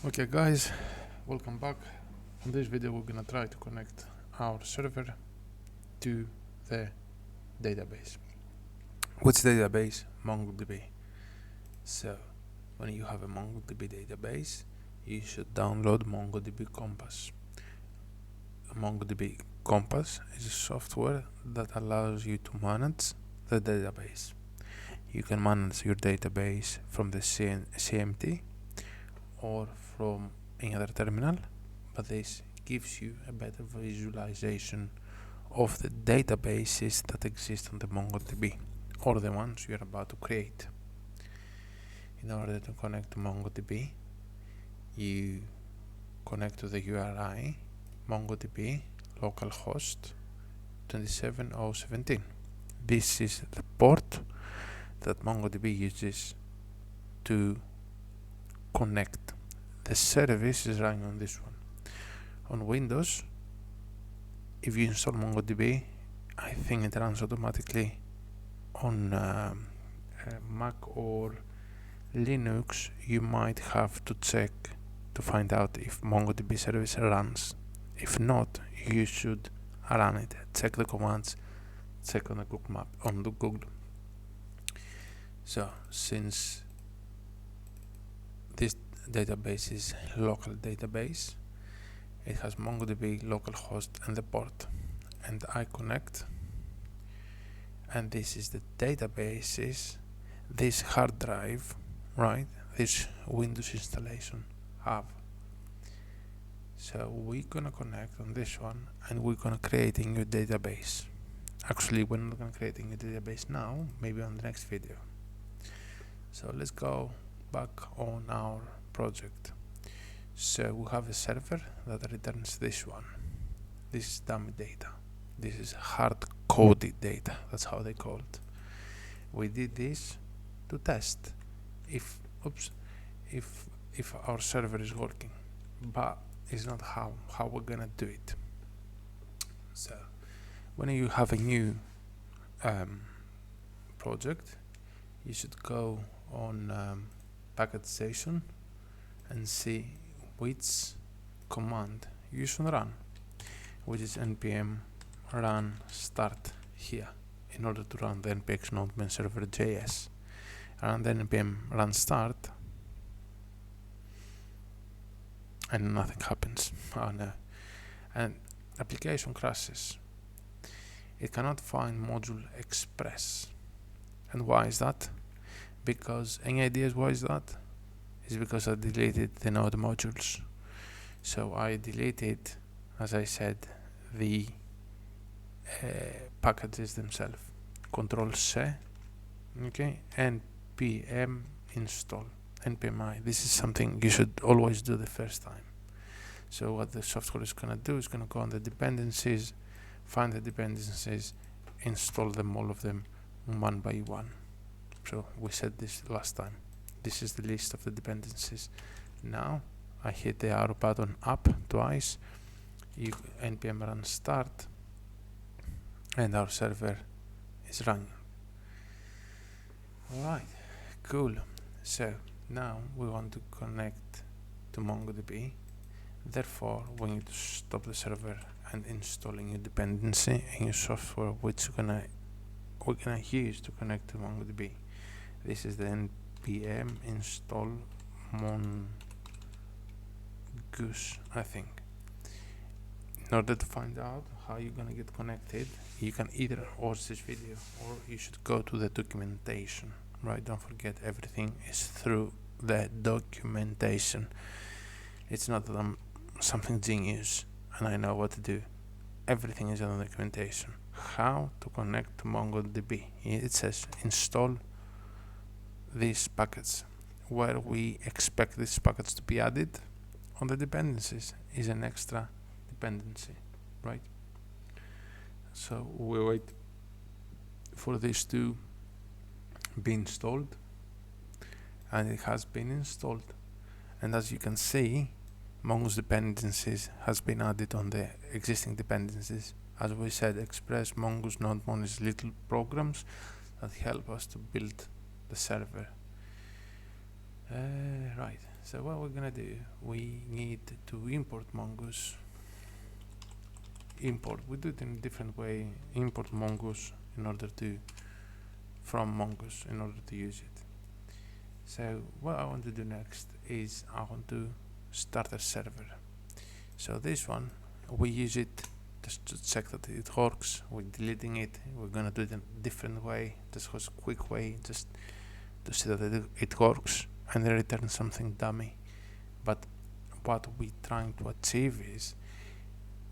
Okay guys, welcome back. In this video we're gonna try to connect our server to the database. Which database? MongoDB. So when you have a MongoDB database, you should download MongoDB Compass. MongoDB Compass is a software that allows you to manage the database. You can manage your database from the CMT or from any other terminal, but this gives you a better visualization of the databases that exist on the MongoDB or the ones you are about to create. In order to connect to MongoDB, you connect to the URI MongoDB localhost 27017. This is the port that MongoDB uses to connect. The service is running on this one. On Windows, if you install MongoDB, I think it runs automatically. On Mac or Linux, you might have to check to find out if MongoDB service runs. If not, you should run it. Check the commands, check on the Google map, on the Google. So since this database is local database, it has MongoDB localhost and the port, and I connect, and this is the databases this hard drive, right, this Windows installation have. So we're gonna connect on this one and we're gonna create a new database. Actually, we're not gonna create a new database now, maybe on the next video. So let's go back on our project. So we have a server that returns this one. This is dummy data. This is hard-coded data. That's how they call it. We did this to test if our server is working, but it's not how we're gonna do it. So when you have a new project, you should go on packagization and see which command you should run, which is npm run start here, in order to run the npx node main server JS. And then npm run start and nothing happens. Oh no. And application crashes. It cannot find module express. And why is that? Because any ideas why is that? Is because I deleted the node modules. So I deleted, as I said, the packages themselves. Control-C, okay, npm install, npmi. This is something you should always do the first time. So what the software is gonna do is gonna go on the dependencies, find the dependencies, install them, all of them, one by one. So we said this last time. This is the list of the dependencies. Now I hit the arrow button up twice, npm run start, and our server is running. Alright, cool. So now we want to connect to MongoDB. Therefore, we need to stop the server and install a new dependency, a new software which we're gonna use to connect to MongoDB. This is the npm install mongoose, I think. In order to find out how you're gonna get connected, you can either watch this video or you should go to the documentation, right? Don't forget, everything is through the documentation. It's not that I'm something genius and I know what to do. Everything is on the documentation. How to connect to MongoDB. It says install these packets. Where we expect this package to be added on the dependencies is an extra dependency, right? So we wait for this to be installed, and it has been installed. And as you can see, Mongoose dependencies has been added on the existing dependencies. As we said, Express, Mongoose, NodeMon is little programs that help us to build the server. Right, So what we're gonna do, we need to import Mongoose. We do it in a different way. Import Mongoose in order to from Mongoose in order to use it. So what I want to do next is I want to start a server. So this one, we use it just to check that it works. We're deleting it. We're gonna do it in a different way. This was a quick way just to see that it works and then return something dummy. But what we're trying to achieve is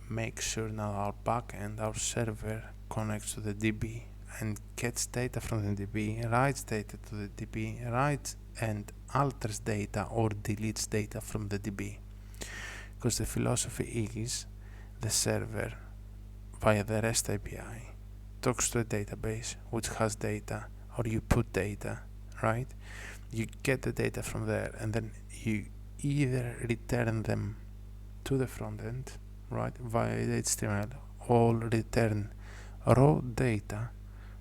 make sure now our backend, our server, connects to the DB and gets data from the DB, writes data to the DB, writes and alters data or deletes data from the DB. Because the philosophy is the server via the REST API talks to a database which has data, or you put data, right? You get the data from there and then you either return them to the front end, right, via the HTML, or return raw data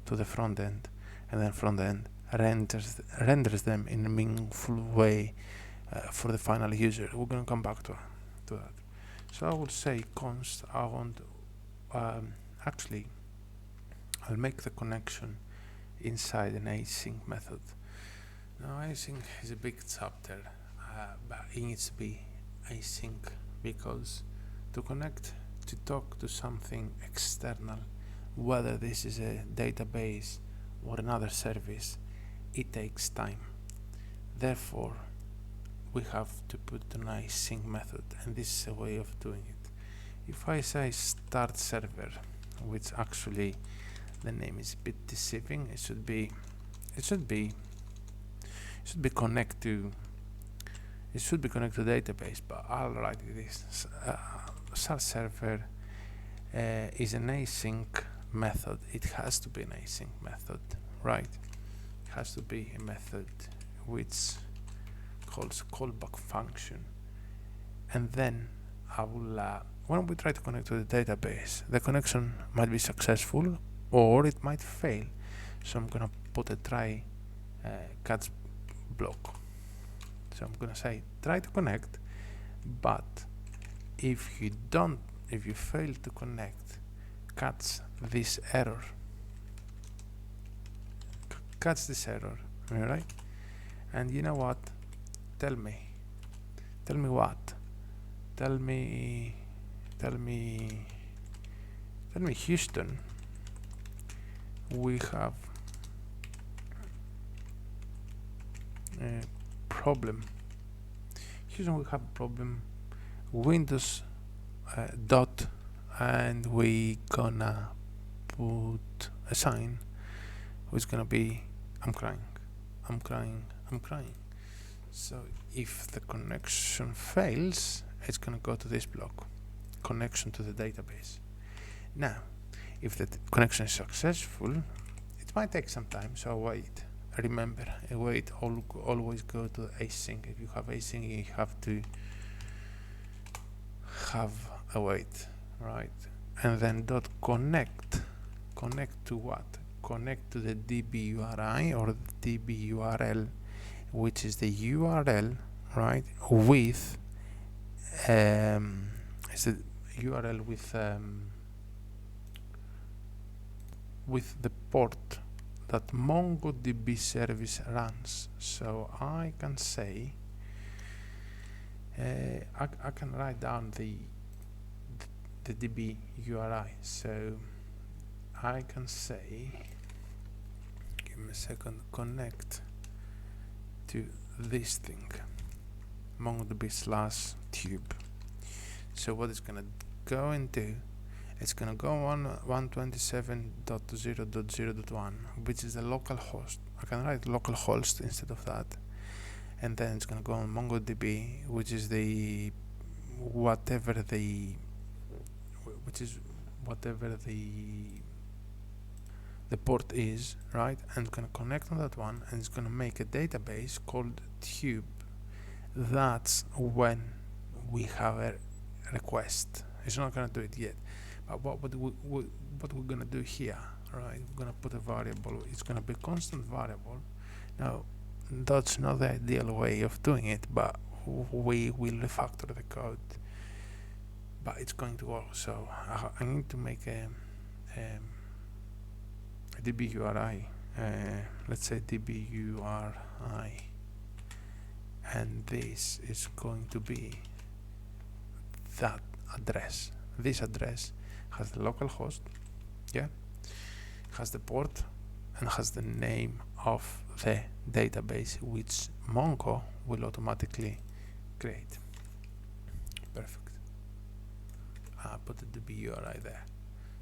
to the front end, and then front end renders them in a meaningful way for the final user. We're going to come back to that. So I would say const, I want actually I'll make the connection inside an async method. Now async is a big chapter, but it needs to be async because to connect, to talk to something external, whether this is a database or another service, it takes time. Therefore, we have to put an async method, and this is a way of doing it. If I say start server, which actually the name is a bit deceiving, it should be connect to database, but I'll write this. Start server is an async method. It has to be an async method, right? It has to be a method which calls callback function, and then I will when we try to connect to the database, the connection might be successful or it might fail. So I'm gonna put a try catch block. So I'm gonna say try to connect, but if you fail to connect, catch this error. Alright? And you know what? Tell me what? Tell me Houston, we have a problem. Houston, we have a problem. Windows dot, and we gonna put a sign which gonna be I'm crying. So if the connection fails, it's gonna go to this block, connection to the database. Now if the connection is successful, it might take some time, so wait. Remember, always go to async. If you have async, you have to have a wait, right? And then dot connect to what? Connect to the DB URI or the DB URL, which is the URL, right, with it's a URL with the port that MongoDB service runs. So I can say I can write down the DB URI. So I can say, give me a second, connect to this thing, MongoDB/tube. So what it's gonna go and do, it's gonna go on 127.0.0.1, which is the local host. I can write local host instead of that, and then it's gonna go on MongoDB, which is whatever the port is, right? And it's gonna connect on that one, and it's gonna make a database called tube. That's when we have a request. It's not gonna do it yet, but what we're gonna do here, right? We're gonna put a variable. It's gonna be constant variable. Now that's not the ideal way of doing it, but we will refactor the code, but it's going to work. So I need to make a DB URI, let's say DB URI, and this is going to be that address. This address has the local host, yeah, has the port, and has the name of the database which Mongo will automatically create. Perfect. I put the DB URI there.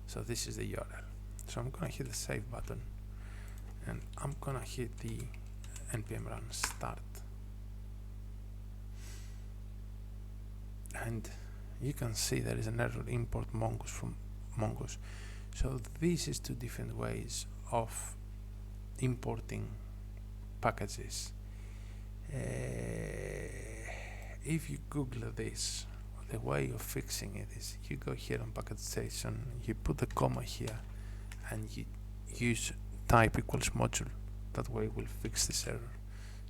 So this is the URL. So I'm gonna hit the save button, and I'm gonna hit the npm run start, and you can see there is an error, import mongoose from mongoose. So this is two different ways of importing packages. If you Google this, the way of fixing it is you go here on package station, you put the comma here, and you use type equals module. That way will fix this error.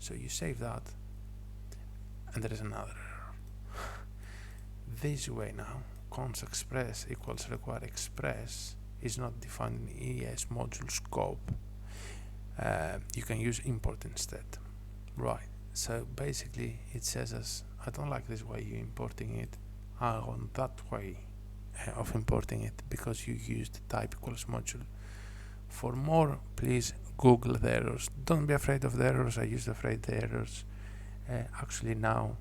So you save that, and there is another error. This way now, const express equals require express is not defined in ES module scope. You can use import instead. Right, so basically it says us, I don't like this way you're importing it, I want that way of importing it, because you used type equals module. For more, please Google the errors. Don't be afraid of the errors. I used to afraid the errors. Actually now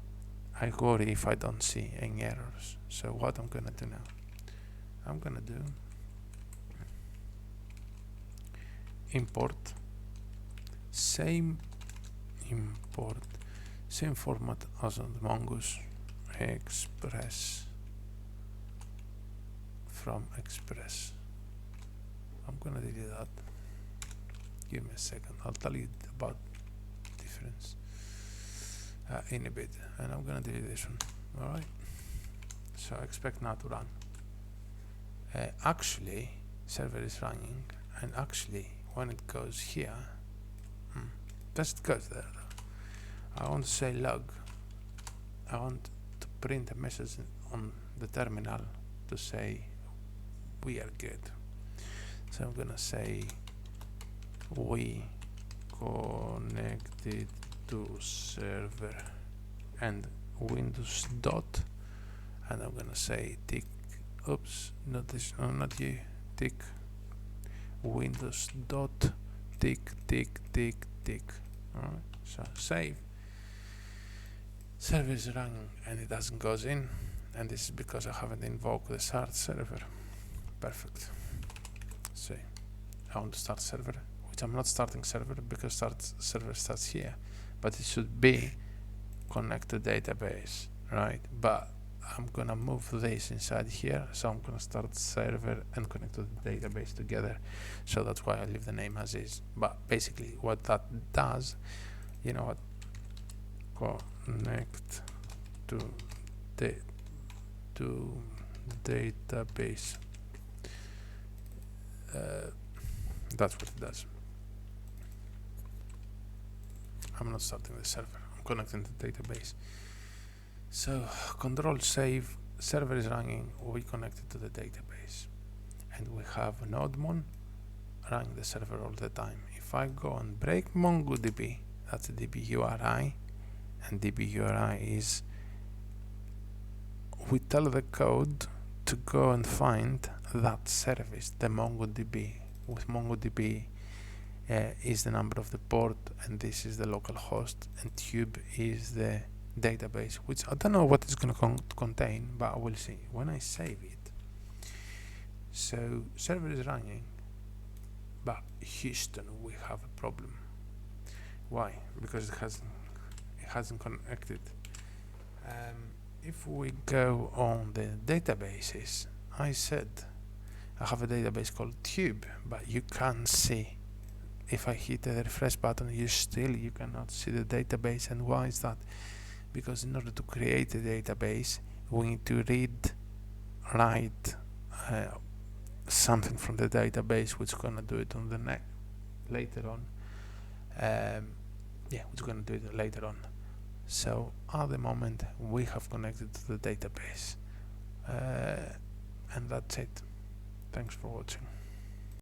I worry if I don't see any errors. So what I'm gonna do now, I'm gonna do import, same import, same format as on the mongoose, express from express. I'm gonna delete that. Give me a second, I'll tell you about difference in a bit, and I'm gonna delete this one. Alright, so I expect now to run. Actually server is running, and actually when it goes here, does it goes there though. I want to say log, I want to print a message on the terminal to say we are good. So I'm gonna say we connected to server and Windows dot, and I'm gonna say tick, oops, not this, no, not you, tick Windows dot tick tick tick tick. Alright, so save. Server is running and it doesn't goes in, and this is because I haven't invoked the start server. Perfect. So I want to start server, which I'm not starting server because start server starts here, but it should be connect to database, right? But I'm gonna move this inside here, so I'm gonna start server and connect to the database together. So that's why I leave the name as is. But basically what that does, you know what, connect to the database. That's what it does. I'm not starting the server, I'm connecting to the database. So control save, server is running, we connected to the database, and we have Nodemon running the server all the time. If I go and break Mongo DB, that's a DB URI, and DB URI is, we tell the code to go and find that service, the MongoDB. With MongoDB is the number of the port, and this is the local host, and tube is the database, which I don't know what it's going to contain, but I will see when I save it. So server is running, but Houston, we have a problem. Why? Because it hasn't connected. If we go on the databases, I said I have a database called tube, but you can't see. If I hit the refresh button, you cannot see the database. And why is that? Because in order to create a database, we need to write something from the database, which we're gonna do it on the later on. We're gonna do it later on. So at the moment we have connected to the database, and that's it. Thanks for watching.